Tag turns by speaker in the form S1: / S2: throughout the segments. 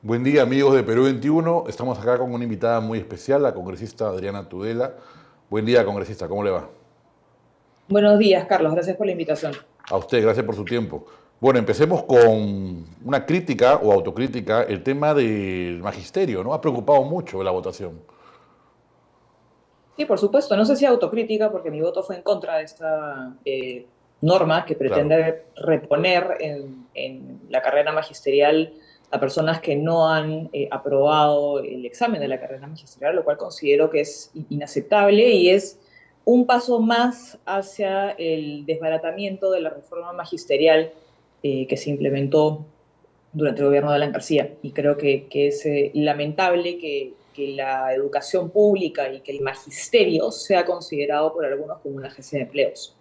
S1: Buen día, amigos de Perú 21. Estamos acá con una invitada muy especial, la congresista Adriana Tudela. Buen día, congresista, ¿cómo le va?
S2: Buenos días, Carlos. Gracias por la invitación.
S1: A usted, gracias por su tiempo. Bueno, empecemos con una crítica o autocrítica. El tema del magisterio, ¿no? Ha preocupado mucho la votación.
S2: Sí, por supuesto. No sé si autocrítica, porque mi voto fue en contra de esta norma que
S1: Claro.
S2: pretende reponer en la carrera magisterial a personas que no han aprobado el examen de la carrera magisterial, lo cual considero que es inaceptable y es un paso más hacia el desbaratamiento de la reforma magisterial que se implementó durante el gobierno de Alan García. Y creo que es lamentable que la educación pública y que el magisterio sea considerado por algunos como una agencia de empleos.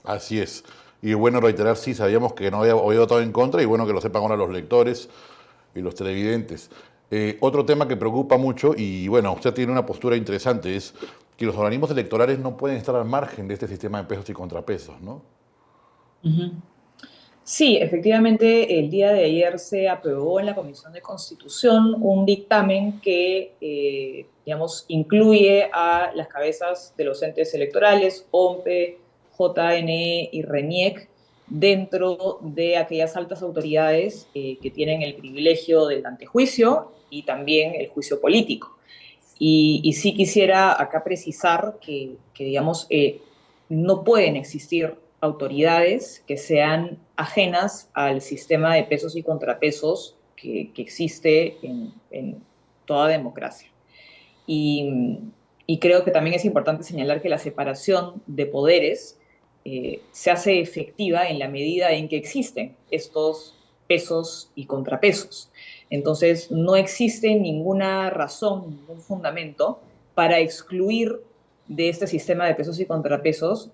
S1: Así es. Y bueno, reiterar, sí, sabíamos que no había votado en contra y bueno que lo sepan ahora los lectores y los televidentes. Otro tema que preocupa mucho, y bueno, usted tiene una postura interesante, es que los organismos electorales no pueden estar al margen de este sistema de pesos y contrapesos, ¿no?
S2: Uh -huh. Sí, efectivamente, el día de ayer se aprobó en la Comisión de Constitución un dictamen que, digamos, incluye a las cabezas de los entes electorales, OMPE, JNE y RENIEC, dentro de aquellas altas autoridades que tienen el privilegio del antejuicio y también el juicio político. Y sí quisiera acá precisar que digamos, no pueden existir autoridades que sean ajenas al sistema de pesos y contrapesos que existe en toda democracia. Y, y, creo que también es importante señalar que la separación de poderes se hace efectiva en la medida en que existen estos pesos y contrapesos. Entonces, no existe ninguna razón, ningún fundamento para excluir de este sistema de pesos y contrapesos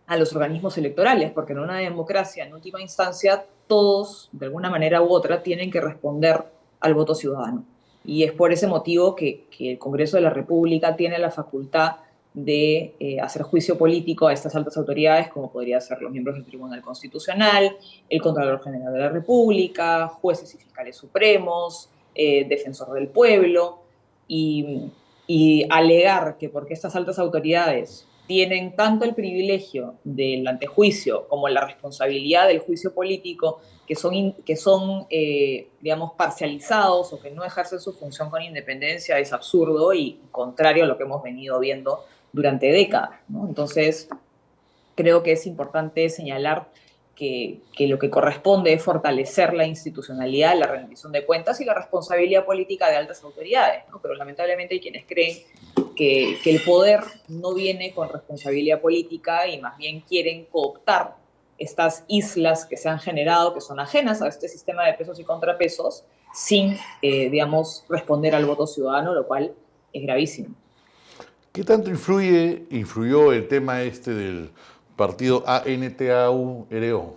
S2: a los organismos electorales, porque en una democracia, en última instancia, todos, de alguna manera u otra, tienen que responder al voto ciudadano. Y es por ese motivo que el Congreso de la República tiene la facultad de hacer juicio político a estas altas autoridades, como podría ser los miembros del Tribunal Constitucional, el Contralor General de la República, jueces y fiscales supremos, defensor del pueblo, y alegar que porque estas altas autoridades tienen tanto el privilegio del antejuicio como la responsabilidad del juicio político, que son digamos, parcializados o que no ejercen su función con independencia, es absurdo y contrario a lo que hemos venido viendo durante décadas, ¿no? Entonces, creo que es importante señalar que lo que corresponde es fortalecer la institucionalidad, la rendición de cuentas y la responsabilidad política de altas autoridades, ¿no? Pero lamentablemente hay quienes creen que el poder no viene con responsabilidad política y más bien quieren cooptar estas islas que se han generado, que son ajenas a este sistema de pesos y contrapesos, sin, digamos, responder al voto ciudadano, lo cual es gravísimo.
S1: ¿Qué tanto influyó el tema este del partido ANTAU-RO,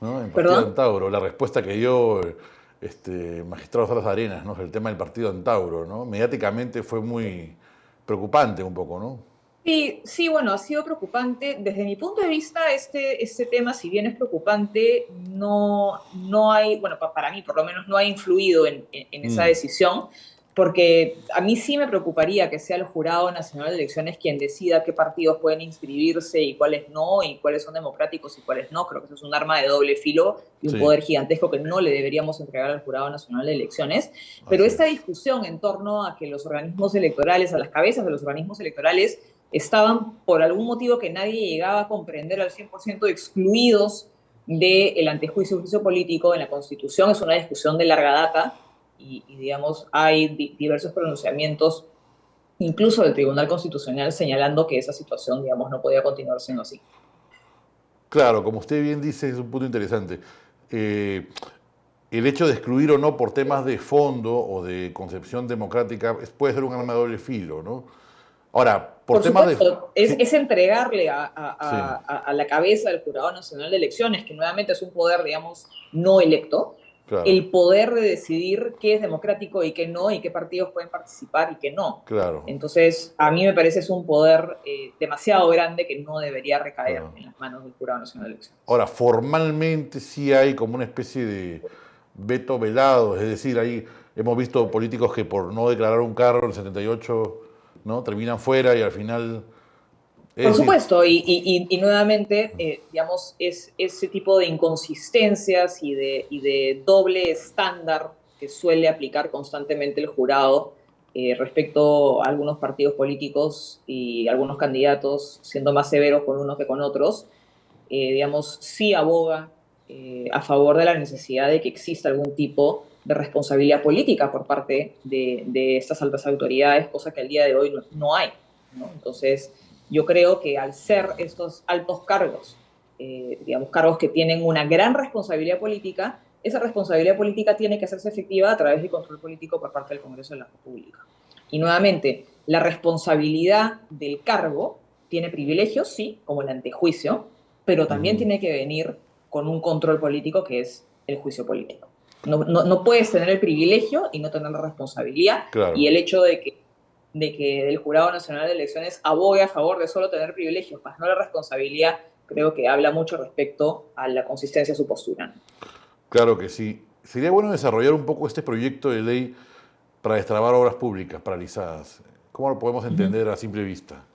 S1: ¿no? En partido
S2: ¿Perdón?
S1: Antauro, la respuesta que dio magistrado Salas Arenas, ¿no? El tema del partido Antauro, ¿no? Mediáticamente fue muy preocupante un poco, ¿no?
S2: Sí, sí, bueno, ha sido preocupante. Desde mi punto de vista, este tema, si bien es preocupante, no hay, bueno, para mí por lo menos no ha influido en esa
S1: Mm,
S2: decisión, porque a mí sí me preocuparía que sea el Jurado Nacional de Elecciones quien decida qué partidos pueden inscribirse y cuáles no, y cuáles son democráticos y cuáles no. Creo que eso es un arma de doble filo y un
S1: sí,
S2: poder gigantesco que no le deberíamos entregar al Jurado Nacional de Elecciones. Pero
S1: así
S2: esta
S1: es.
S2: discusión en torno a que los organismos electorales, a las cabezas de los organismos electorales, estaban por algún motivo que nadie llegaba a comprender al 100% excluidos del antejuicio y juicio político en la Constitución. Es una discusión de larga data digamos, hay diversos pronunciamientos, incluso del Tribunal Constitucional, señalando que esa situación, digamos, no podía continuar siendo así.
S1: Claro, como usted bien dice, es un punto interesante. Eh, el hecho de excluir o no por temas de fondo o de concepción democrática puede ser un arma de doble filo, ¿no? Ahora, por
S2: Por
S1: temas de...
S2: supuesto,
S1: Sí,
S2: es entregarle
S1: sí,
S2: a la cabeza del Jurado Nacional de Elecciones, que nuevamente es un poder, digamos, no electo,
S1: claro,
S2: el poder de decidir qué es democrático y qué no, y qué partidos pueden participar y qué no.
S1: claro,
S2: Entonces, a mí me parece es un poder demasiado grande que no debería recaer
S1: claro.
S2: en las manos del Jurado Nacional de Elecciones.
S1: Ahora, formalmente sí hay como una especie veto velado, es decir, ahí hemos visto políticos que por no declarar un carro en el 78, ¿no? Terminan fuera y al final,
S2: Por
S1: es decir,
S2: supuesto, y nuevamente, digamos, es ese tipo de inconsistencias y de doble estándar que suele aplicar constantemente el jurado respecto a algunos partidos políticos y algunos candidatos, siendo más severos con unos que con otros, digamos, sí aboga a favor de la necesidad de que exista algún tipo de responsabilidad política por parte de estas altas autoridades, cosa que al día de hoy no hay, ¿no? Entonces, yo creo que al ser estos altos cargos, digamos, cargos que tienen una gran responsabilidad política, esa responsabilidad política tiene que hacerse efectiva a través del control político por parte del Congreso de la República. Y nuevamente, la responsabilidad del cargo tiene privilegios, sí, como el antejuicio, pero también
S1: ujú,
S2: tiene que venir con un control político que es el juicio político. No puedes tener el privilegio y no tener la responsabilidad, y
S1: claro.
S2: el hecho de que el Jurado Nacional de Elecciones abogue a favor de solo tener privilegios, más no la responsabilidad, creo que habla mucho respecto a la consistencia de su postura.
S1: Claro que sí. Sería bueno desarrollar un poco este proyecto de ley para destrabar obras públicas paralizadas. ¿Cómo lo podemos
S2: Uh -huh.
S1: entender a simple vista?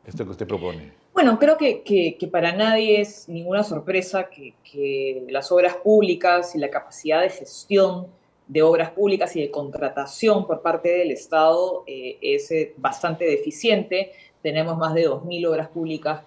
S1: Esto que usted propone.
S2: Bueno, creo que para nadie es ninguna sorpresa que las obras públicas y la capacidad de gestión de obras públicas y de contratación por parte del Estado es bastante deficiente. Tenemos más de 2.000 obras públicas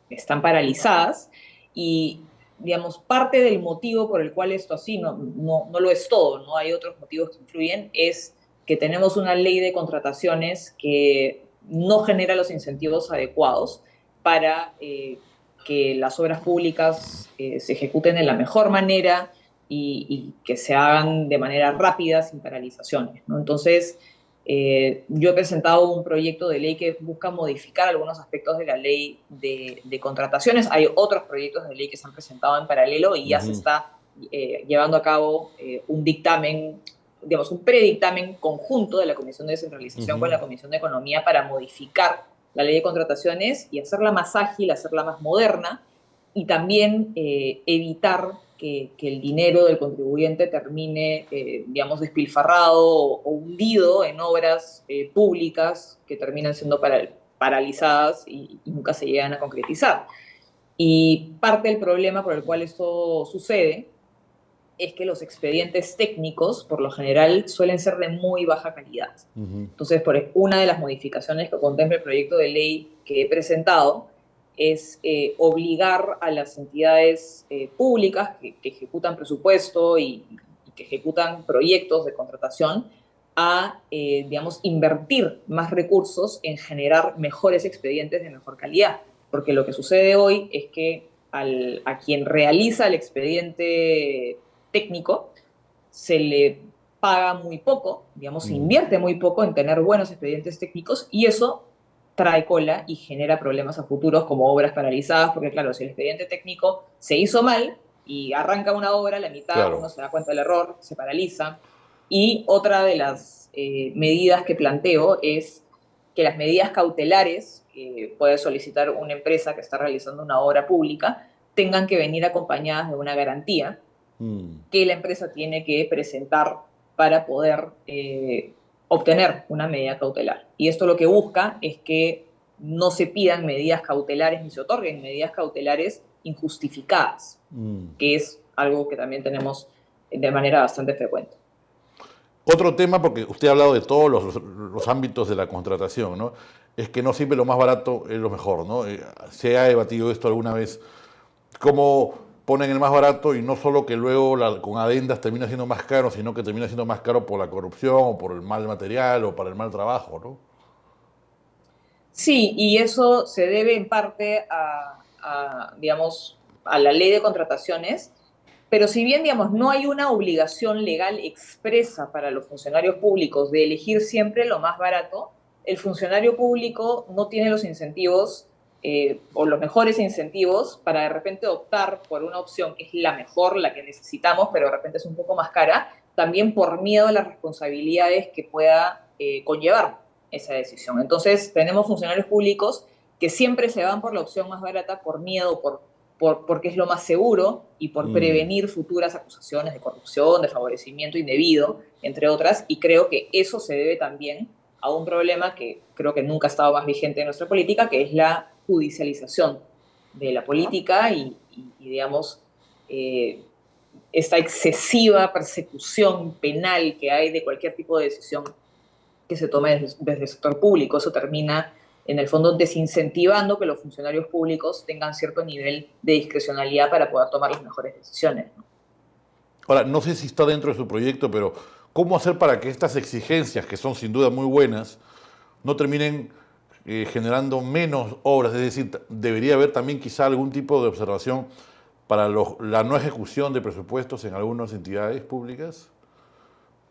S2: que están paralizadas y, digamos, parte del motivo por el cual esto así no lo es todo, no hay otros motivos que influyen, es que tenemos una ley de contrataciones que no genera los incentivos adecuados para que las obras públicas se ejecuten de la mejor manera y que se hagan de manera rápida, sin paralizaciones, ¿no? Entonces, yo he presentado un proyecto de ley que busca modificar algunos aspectos de la ley de contrataciones. Hay otros proyectos de ley que se han presentado en paralelo y ya se
S1: Ujú,
S2: está llevando a cabo un dictamen, digamos, un predictamen conjunto de la Comisión de Descentralización con
S1: ujú.
S2: la Comisión de Economía para modificar la ley de contrataciones y hacerla más ágil, hacerla más moderna y también evitar que el dinero del contribuyente termine, digamos, despilfarrado o hundido en obras públicas que terminan siendo paralizadas y nunca se llegan a concretizar. Y parte del problema por el cual esto sucede es que los expedientes técnicos, por lo general, suelen ser de muy baja calidad.
S1: Ujú.
S2: Entonces, una de las modificaciones que contempla el proyecto de ley que he presentado es obligar a las entidades públicas que ejecutan presupuesto y que ejecutan proyectos de contratación a, digamos, invertir más recursos en generar mejores expedientes de mejor calidad. Porque lo que sucede hoy es que a quien realiza el expediente técnico se le paga muy poco, digamos, se
S1: Mm.
S2: invierte muy poco en tener buenos expedientes técnicos y eso trae cola y genera problemas a futuros como obras paralizadas, porque claro, si el expediente técnico se hizo mal y arranca una obra, la mitad uno
S1: Claro.
S2: se da cuenta del error, se paraliza. Y otra de las medidas que planteo es que las medidas cautelares que puede solicitar una empresa que está realizando una obra pública tengan que venir acompañadas de una garantía
S1: Mm.
S2: que la empresa tiene que presentar para poder obtener una medida cautelar. Y esto lo que busca es que no se pidan medidas cautelares ni se otorguen medidas cautelares injustificadas,
S1: Mm.
S2: que es algo que también tenemos de manera bastante frecuente.
S1: Otro tema, porque usted ha hablado de todos los ámbitos de la contratación, ¿no? Es que no siempre lo más barato es lo mejor, ¿no? Se ha debatido esto alguna vez, cómo ponen el más barato y no solo que luego con adendas termina siendo más caro, sino que termina siendo más caro por la corrupción o por el mal material o para el mal trabajo, ¿no?
S2: Sí, y eso se debe en parte digamos, a la ley de contrataciones, pero si bien, digamos, no hay una obligación legal expresa para los funcionarios públicos de elegir siempre lo más barato, el funcionario público no tiene los incentivos o los mejores incentivos para de repente optar por una opción que es la mejor, la que necesitamos, pero de repente es un poco más cara, también por miedo a las responsabilidades que pueda conllevar esa decisión. Entonces, tenemos funcionarios públicos que siempre se van por la opción más barata por miedo, porque es lo más seguro y por prevenir futuras acusaciones de corrupción, de favorecimiento indebido, entre otras, y creo que eso se debe también a un problema que creo que nunca ha estado más vigente en nuestra política, que es la judicialización de la política y digamos, esta excesiva persecución penal que hay de cualquier tipo de decisión que se tome desde el sector público. Eso termina, en el fondo, desincentivando que los funcionarios públicos tengan cierto nivel de discrecionalidad para poder tomar las mejores decisiones, ¿no?
S1: Ahora, no sé si está dentro de su proyecto, pero ¿cómo hacer para que estas exigencias, que son sin duda muy buenas, no terminen generando menos obras? Es decir, debería haber también quizá algún tipo de observación para la no ejecución de presupuestos en algunas entidades públicas,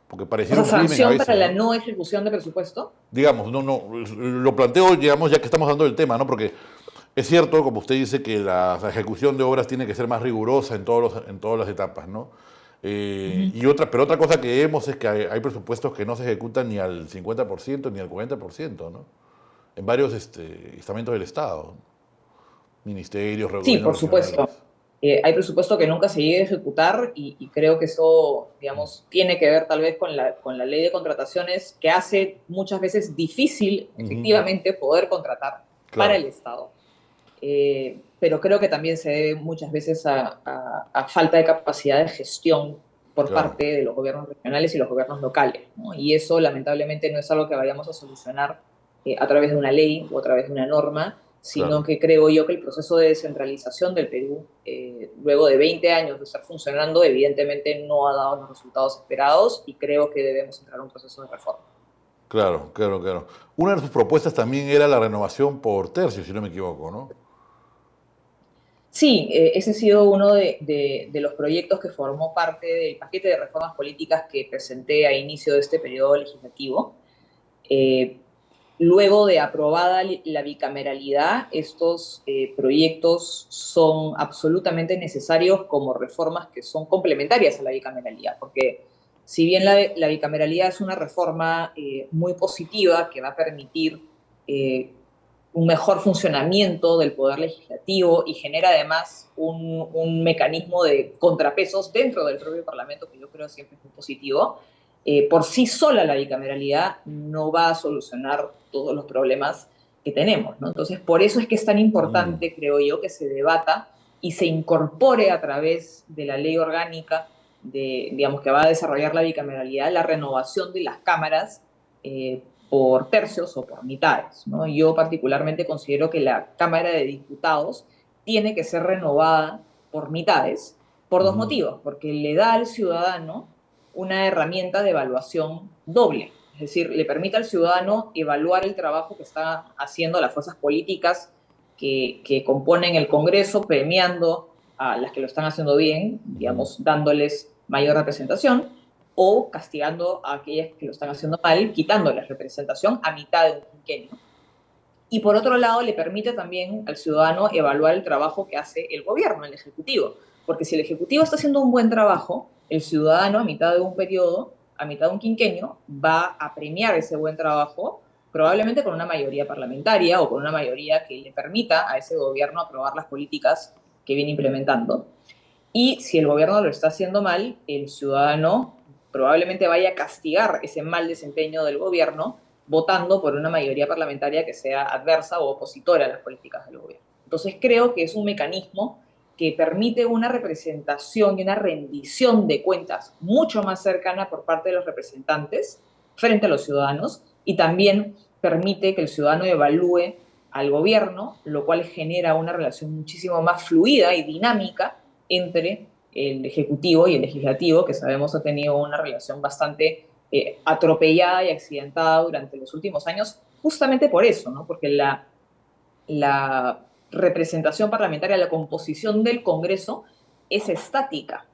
S1: porque
S2: O
S1: pareciera
S2: sea,
S1: un crimen a
S2: sanción para
S1: veces,
S2: la
S1: ¿no?
S2: no ejecución de presupuesto.
S1: Digamos, lo planteo, digamos, ya que estamos dando el tema, ¿no? Porque es cierto, como usted dice, que la ejecución de obras tiene que ser más rigurosa en todas las etapas, ¿no? Pero otra cosa que vemos es que hay presupuestos que no se ejecutan ni al 50% ni al 40%, ¿no? En varios estamentos del Estado, ministerios,
S2: Sí,
S1: gobiernos
S2: por
S1: regionales.
S2: supuesto. Hay presupuesto que nunca se llega a ejecutar y creo que eso, digamos, tiene que ver tal vez con la ley de contrataciones que hace muchas veces difícil,
S1: Ujú.
S2: efectivamente, poder contratar para
S1: Claro,
S2: el Estado. Pero creo que también se debe muchas veces a falta de capacidad de gestión por
S1: claro,
S2: parte de los gobiernos regionales y los gobiernos locales, ¿no? Y eso lamentablemente no es algo que vayamos a solucionar a través de una ley o a través de una norma, sino
S1: claro.
S2: que creo yo que el proceso de descentralización del Perú, luego de 20 años de estar funcionando, evidentemente no ha dado los resultados esperados y creo que debemos entrar a un proceso de reforma.
S1: Claro, claro, claro. Una de sus propuestas también era la renovación por tercios, si no me equivoco, ¿no?
S2: Sí, ese ha sido uno de los proyectos que formó parte del paquete de reformas políticas que presenté a inicio de este periodo legislativo. Eh, Luego de aprobada la bicameralidad, estos proyectos son absolutamente necesarios como reformas que son complementarias a la bicameralidad, porque si bien la bicameralidad es una reforma muy positiva que va a permitir eh, un mejor funcionamiento del poder legislativo y genera además un mecanismo de contrapesos dentro del propio Parlamento, que yo creo siempre es muy positivo. Por sí sola la bicameralidad no va a solucionar todos los problemas que tenemos, ¿no? Entonces, por eso es que es tan
S1: Mm,
S2: importante, creo yo, que se debata y se incorpore a través de la ley orgánica digamos, que va a desarrollar la bicameralidad, la renovación de las cámaras por tercios o por mitades, ¿no? Yo particularmente considero que la Cámara de Diputados tiene que ser renovada por mitades por dos
S1: ujú.
S2: motivos, porque le da al ciudadano una herramienta de evaluación doble, es decir, le permite al ciudadano evaluar el trabajo que están haciendo las fuerzas políticas que componen el Congreso, premiando a las que lo están haciendo bien,
S1: Ujú.
S2: digamos, dándoles mayor representación, o castigando a aquellas que lo están haciendo mal, quitándoles representación a mitad de un quinquenio. Y por otro lado, le permite también al ciudadano evaluar el trabajo que hace el gobierno, el ejecutivo. Porque si el ejecutivo está haciendo un buen trabajo, el ciudadano a mitad de un periodo, a mitad de un quinquenio, va a premiar ese buen trabajo, probablemente con una mayoría parlamentaria o con una mayoría que le permita a ese gobierno aprobar las políticas que viene implementando. Y si el gobierno lo está haciendo mal, el ciudadano probablemente vaya a castigar ese mal desempeño del gobierno votando por una mayoría parlamentaria que sea adversa o opositora a las políticas del gobierno. Entonces creo que es un mecanismo que permite una representación y una rendición de cuentas mucho más cercana por parte de los representantes frente a los ciudadanos y también permite que el ciudadano evalúe al gobierno, lo cual genera una relación muchísimo más fluida y dinámica entre el Ejecutivo y el Legislativo, que sabemos ha tenido una relación bastante atropellada y accidentada durante los últimos años, justamente por eso, ¿no? Porque la representación parlamentaria, la composición del Congreso es estática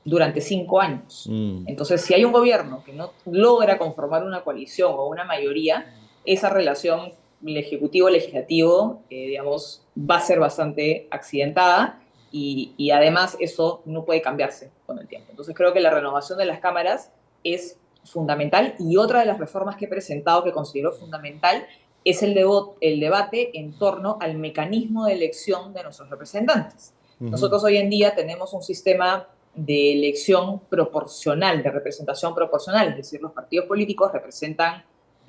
S2: durante 5 años.
S1: Mm.
S2: Entonces, si hay un gobierno que no logra conformar una coalición o una mayoría, esa relación ejecutivo-legislativo, digamos, va a ser bastante accidentada y además eso no puede cambiarse con el tiempo. Entonces, creo que la renovación de las cámaras es fundamental y otra de las reformas que he presentado que considero fundamental es el debate en torno al mecanismo de elección de nuestros representantes.
S1: Ujú,
S2: Nosotros hoy en día tenemos un sistema de elección proporcional, de representación proporcional, es decir, los partidos políticos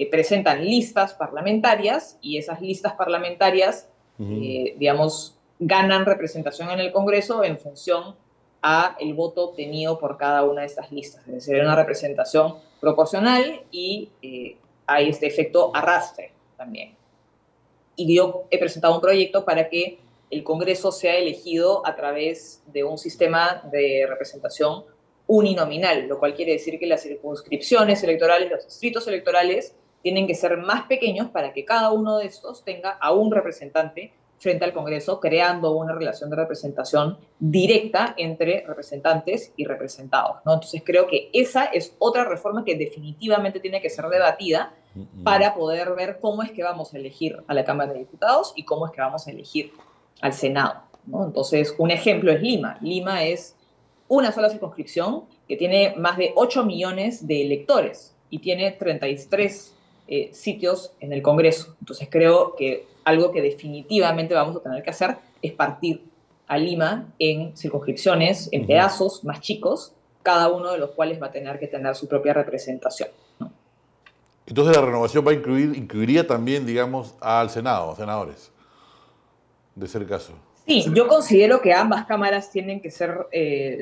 S2: presentan listas parlamentarias y esas listas parlamentarias,
S1: ujú.
S2: digamos, ganan representación en el Congreso en función a el voto obtenido por cada una de estas listas. Es decir, hay una representación proporcional y hay este efecto arrastre también. Y yo he presentado un proyecto para que el Congreso sea elegido a través de un sistema de representación uninominal, lo cual quiere decir que las circunscripciones electorales, los distritos electorales, tienen que ser más pequeños para que cada uno de estos tenga a un representante frente al Congreso, creando una relación de representación directa entre representantes y representados, ¿no? Entonces creo que esa es otra reforma que definitivamente tiene que ser debatida para poder ver cómo es que vamos a elegir a la Cámara de Diputados y cómo es que vamos a elegir al Senado, ¿no? Entonces, un ejemplo es Lima. Lima es una sola circunscripción que tiene más de 8 millones de electores y tiene 33 sitios en el Congreso. Entonces, creo que algo que definitivamente vamos a tener que hacer es partir a Lima en circunscripciones, en
S1: Ujú.
S2: pedazos más chicos, cada uno de los cuales va a tener que tener su propia representación, ¿no?
S1: Entonces la renovación va a incluiría también, digamos, al Senado, a senadores, de ser el caso.
S2: Sí, yo considero que ambas cámaras tienen que ser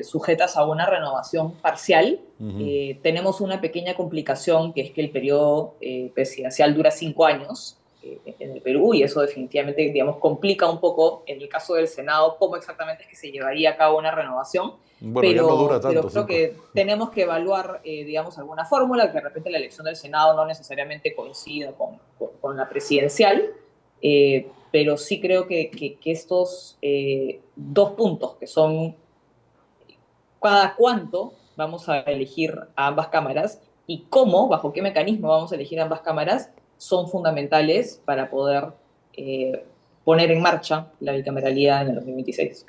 S2: sujetas a una renovación parcial.
S1: Ujú.
S2: Tenemos una pequeña complicación, que es que el periodo presidencial dura 5 años en el Perú, y eso definitivamente, digamos, complica un poco, en el caso del Senado, cómo exactamente es que se llevaría a cabo una renovación,
S1: Bueno, ya no dura
S2: pero
S1: tanto,
S2: creo
S1: cinco.
S2: que tenemos que evaluar, digamos, alguna fórmula, que de repente la elección del Senado no necesariamente coincida con la presidencial, pero sí creo que estos dos puntos, que son cada cuánto vamos a elegir a ambas cámaras y cómo, bajo qué mecanismo vamos a elegir a ambas cámaras, son fundamentales para poder eh, poner en marcha la bicameralidad en el 2026.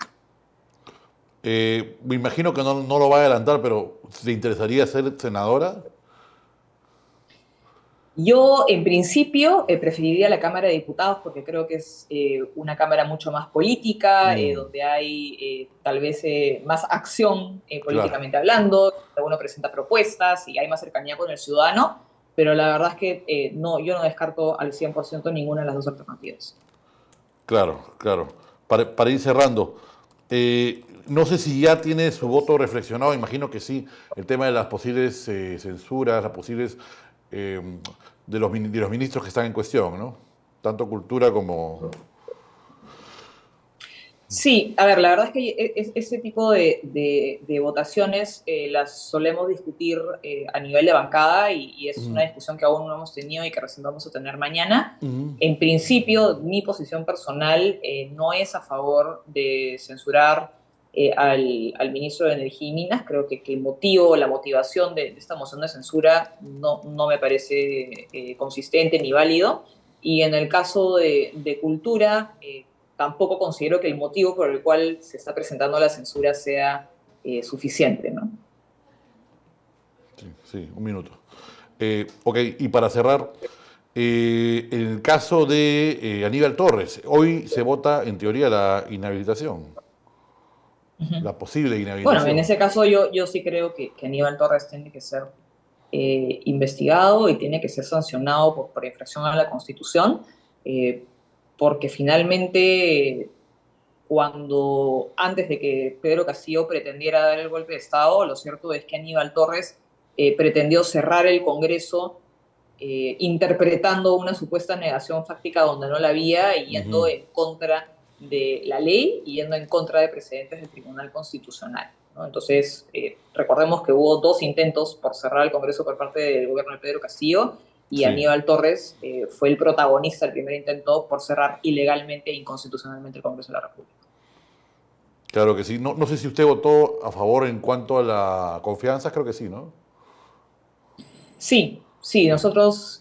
S1: Me imagino que no lo va a adelantar, pero ¿te interesaría ser senadora?
S2: Yo, en principio, preferiría la Cámara de Diputados porque creo que es una Cámara mucho más política,
S1: Mm,
S2: donde hay tal vez más acción
S1: claro,
S2: políticamente hablando, donde uno presenta propuestas y hay más cercanía con el ciudadano, pero la verdad es que no, yo no descarto al 100% ninguna de las dos alternativas.
S1: claro. Para ir cerrando, no sé si ya tiene su voto reflexionado, imagino que sí, el tema de las posibles censuras, las posibles eh, de los ministros que están en cuestión, ¿no? Tanto cultura como...
S2: Sí, a ver, la verdad es que ese tipo de votaciones las solemos discutir a nivel de bancada y es una discusión que aún no hemos tenido y que recién vamos a tener mañana.
S1: Ujú.
S2: En principio, mi posición personal no es a favor de censurar al ministro de Energía y Minas. Creo que el motivo, la motivación de esta moción de censura no me parece consistente ni válido. Y en el caso de cultura, tampoco considero que el motivo por el cual se está presentando la censura sea suficiente, ¿no?
S1: Sí, sí, un minuto. Ok, y para cerrar, en el caso de Aníbal Torres, hoy se vota en teoría la inhabilitación,
S2: Uh-huh.
S1: la posible
S2: Bueno, en
S1: inhabilitación.
S2: ese caso yo sí creo que Aníbal Torres tiene que ser investigado y tiene que ser sancionado por infracción a la Constitución, eh, porque finalmente cuando antes de que Pedro Castillo pretendiera dar el golpe de Estado, lo cierto es que Aníbal Torres pretendió cerrar el Congreso interpretando una supuesta negación fáctica donde no la había y yendo
S1: Ujú.
S2: en contra de la ley y yendo en contra de precedentes del Tribunal Constitucional, ¿no? Entonces, recordemos que hubo dos intentos por cerrar el Congreso por parte del gobierno de Pedro Castillo y
S1: Sí,
S2: Aníbal Torres fue el protagonista del primer intento por cerrar ilegalmente e inconstitucionalmente el Congreso de la República.
S1: claro que sí. No, no sé si usted votó a favor en cuanto a la confianza, creo que sí, ¿no?
S2: Sí, sí, nosotros,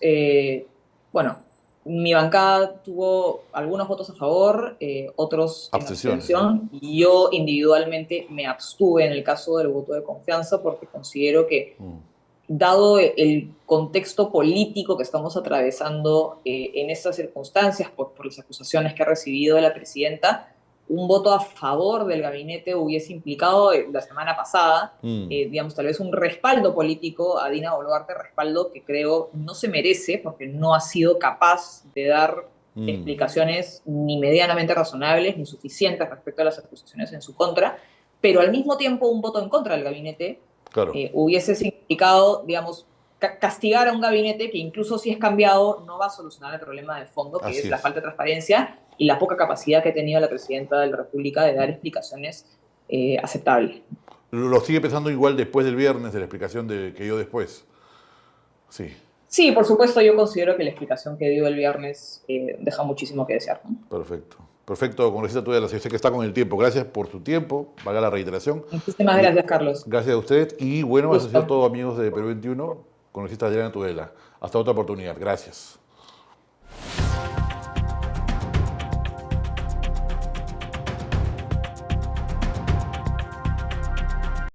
S2: bueno, mi bancada tuvo algunos votos a favor, otros en
S1: Abstenciones, ¿no?
S2: abstención, y yo individualmente me abstuve en el caso del voto de confianza porque considero que,
S1: Mm.
S2: dado el contexto político que estamos atravesando en estas circunstancias por las acusaciones que ha recibido la presidenta, un voto a favor del gabinete hubiese implicado la semana pasada, digamos, tal vez un respaldo político a Dina Boluarte, respaldo que creo no se merece porque no ha sido capaz de dar explicaciones ni medianamente razonables ni suficientes respecto a las acusaciones en su contra, pero al mismo tiempo un voto en contra del gabinete
S1: Claro.
S2: hubiese significado, digamos, castigar a un gabinete que incluso si es cambiado no va a solucionar el problema de fondo, que
S1: Así
S2: es la
S1: es.
S2: falta de transparencia y la poca capacidad que ha tenido la presidenta de la República de dar explicaciones aceptables.
S1: Lo sigue pensando igual después del viernes de la explicación que dio después. Sí,
S2: Sí, por supuesto, yo considero que la explicación que dio el viernes deja muchísimo que desear, ¿no?
S1: perfecto. Perfecto, congresista Tudela, yo sé que está con el tiempo. Gracias por su tiempo, valga la reiteración.
S2: Muchísimas gracias, Carlos.
S1: Gracias a usted y bueno, eso ha sido
S2: Gusto.
S1: todo amigos de Perú 21, congresista Adriana Tudela. Hasta otra oportunidad. Gracias.